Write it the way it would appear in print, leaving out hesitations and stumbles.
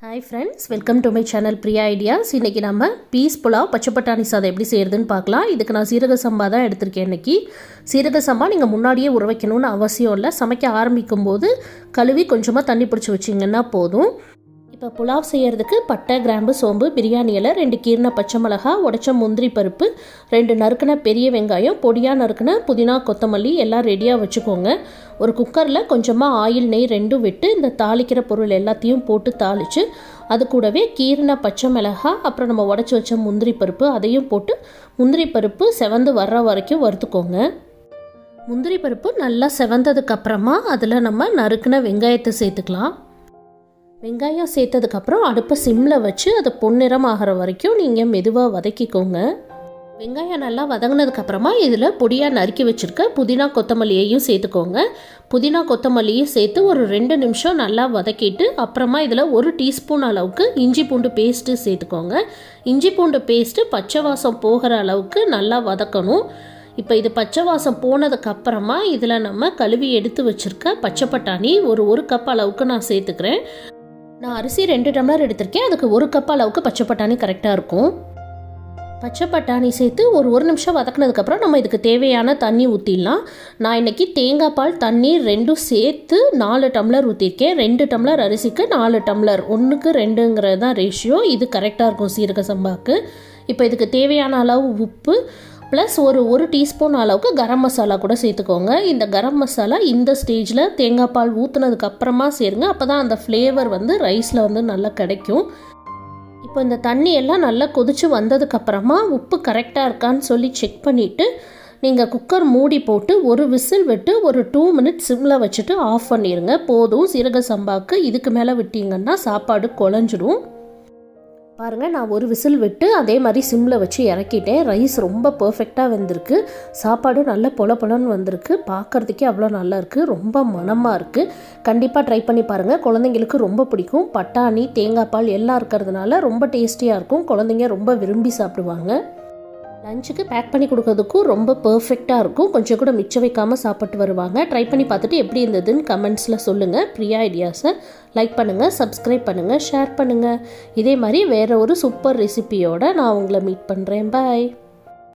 Hi friends, welcome to my channel Priya ideas. இன்றைக்கி நம்ம piece pulao பச்சை பட்டாணி சாதம் எப்படி செய்கிறதுன்னு பார்க்கலாம். இதுக்கு நான் சீரக சம்பா தான் எடுத்திருக்கேன். இன்றைக்கி சீரக சம்பா நீங்கள் முன்னாடியே ஊற வைக்கணும்னு அவசியம் இல்லை. சமைக்க ஆரம்பிக்கும் போது கழுவி கொஞ்சமாக தண்ணி பிடிச்சி வச்சிங்கன்னா போதும். இப்போ புலாவ் செய்கிறதுக்கு பட்டை, கிராம்பு, சோம்பு, பிரியாணி இலை, 2 கீரின பச்சை மிளகா, உடைச்ச முந்திரி பருப்பு, 2 நறுக்கின பெரிய வெங்காயம், பொடியாக நறுக்கின புதினா, கொத்தமல்லி எல்லாம் ரெடியாக வச்சுக்கோங்க. ஒரு குக்கரில் கொஞ்சமாக ஆயில், நெய் 2 விட்டு இந்த தாளிக்கிற பொருள் எல்லாத்தையும் போட்டு தாளித்து அது கூடவே கீரின பச்சை மிளகா, அப்புறம் நம்ம உடச்சி வச்ச முந்திரி பருப்பு அதையும் போட்டு முந்திரி பருப்பு செவந்து வர்ற வரைக்கும் வறுத்துக்கோங்க. முந்திரி பருப்பு நல்லா செவந்ததுக்கப்புறமா அதில் நம்ம நறுக்கின வெங்காயத்தை சேர்த்துக்கலாம். வெங்காயம் சேர்த்ததுக்கப்புறம் அடுப்பை சிம்மில் வச்சு அதை பொன்னிறம் ஆகிற வரைக்கும் நீங்கள் மெதுவாக வதக்கிக்கோங்க. வெங்காயம் நல்லா வதங்கினதுக்கப்புறமா இதில் பொடியாக நறுக்கி வச்சுருக்க புதினா, கொத்தமல்லியையும் சேர்த்துக்கோங்க. புதினா, கொத்தமல்லியும் சேர்த்து ஒரு 2 நிமிஷம் நல்லா வதக்கிட்டு அப்புறமா இதில் 1 டீஸ்பூன் அளவுக்கு இஞ்சி பூண்டு பேஸ்ட்டு சேர்த்துக்கோங்க. இஞ்சி பூண்டு பேஸ்ட்டு பச்சை வாசம் போகிற அளவுக்கு நல்லா வதக்கணும். இப்போ இது பச்சை வாசம் போனதுக்கப்புறமா இதில் நம்ம கழுவி எடுத்து வச்சுருக்க பச்சை பட்டாணி ஒரு கப் அளவுக்கு நான் சேர்த்துக்கிறேன். நான் அரிசி 2 டம்ளர் எடுத்திருக்கேன். அதுக்கு 1 கப் அளவுக்கு பச்சை பட்டாணி கரெக்டாக இருக்கும். பச்சை பட்டாணி சேர்த்து ஒரு நிமிஷம் வதக்கினதுக்கப்புறம் நம்ம இதுக்கு தேவையான தண்ணி ஊற்றிடலாம். நான் இன்றைக்கி தேங்காய் பால், தண்ணீர் 2 சேர்த்து 4 டம்ளர் ஊற்றிருக்கேன். 2 டம்ளர் அரிசிக்கு 4 டம்ளர், 1க்கு 2ங்கிறது தான் ரேஷியோ. இது கரெக்டாக இருக்கும் சீரக சம்பாவுக்கு. இப்போ இதுக்கு தேவையான அளவு உப்பு ப்ளஸ் ஒரு டீஸ்பூன் அளவுக்கு கரம் மசாலா கூட சேர்த்துக்கோங்க. இந்த கரம் மசாலா இந்த ஸ்டேஜில் தேங்காய் பால் ஊற்றுனதுக்கு அப்புறமா சேருங்க. அப்போ தான் அந்த ஃப்ளேவர் நல்லா நல்லா கிடைக்கும். இப்போ இந்த தண்ணி எல்லாம் நல்லா கொதித்து வந்ததுக்கப்புறமா உப்பு கரெக்டாக இருக்கான்னு சொல்லி செக் பண்ணிவிட்டு நீங்கள் குக்கர் மூடி போட்டு ஒரு விசில் விட்டு ஒரு 2 மினிட்ஸ் சிம்மில் வச்சுட்டு ஆஃப் பண்ணிடுங்க. போதும். சீரக சம்பாவுக்கு இதுக்கு மேலே விட்டிங்கன்னா சாப்பாடு குழஞ்சிடும். பாருங்கள், நான் ஒரு விசில் விட்டு அதே மாதிரி சிம்மில் வச்சு இறக்கிட்டேன். ரைஸ் ரொம்ப பர்ஃபெக்டாக வந்திருக்கு. சாப்பாடு நல்ல பொலன்னு வந்திருக்கு. பார்க்குறதுக்கே அவ்வளோ நல்லா இருக்குது. ரொம்ப மணமாக இருக்குது. கண்டிப்பாக ட்ரை பண்ணி பாருங்கள். குழந்தைங்களுக்கு ரொம்ப பிடிக்கும். பட்டாணி, தேங்காய் பால் எல்லாம் இருக்கிறதுனால ரொம்ப டேஸ்டியாக இருக்கும். குழந்தைங்க ரொம்ப விரும்பி சாப்பிடுவாங்க. லஞ்சுக்கு பேக் பண்ணி கொடுக்கறதுக்கும் ரொம்ப பர்ஃபெக்டாக இருக்கும். கொஞ்சம் கூட மிச்சம் வைக்காமல் சாப்பிட்டு வருவாங்க. ட்ரை பண்ணி பார்த்துட்டு எப்படி இருந்ததுன்னு கமெண்ட்ஸில் சொல்லுங்கள். பிரியா ஐடியாஸை லைக் பண்ணுங்கள், சப்ஸ்கிரைப் பண்ணுங்கள், ஷேர் பண்ணுங்கள். இதே மாதிரி வேறு ஒரு சூப்பர் ரெசிபியோடு நான் உங்களை மீட் பண்ணுறேன். பாய்.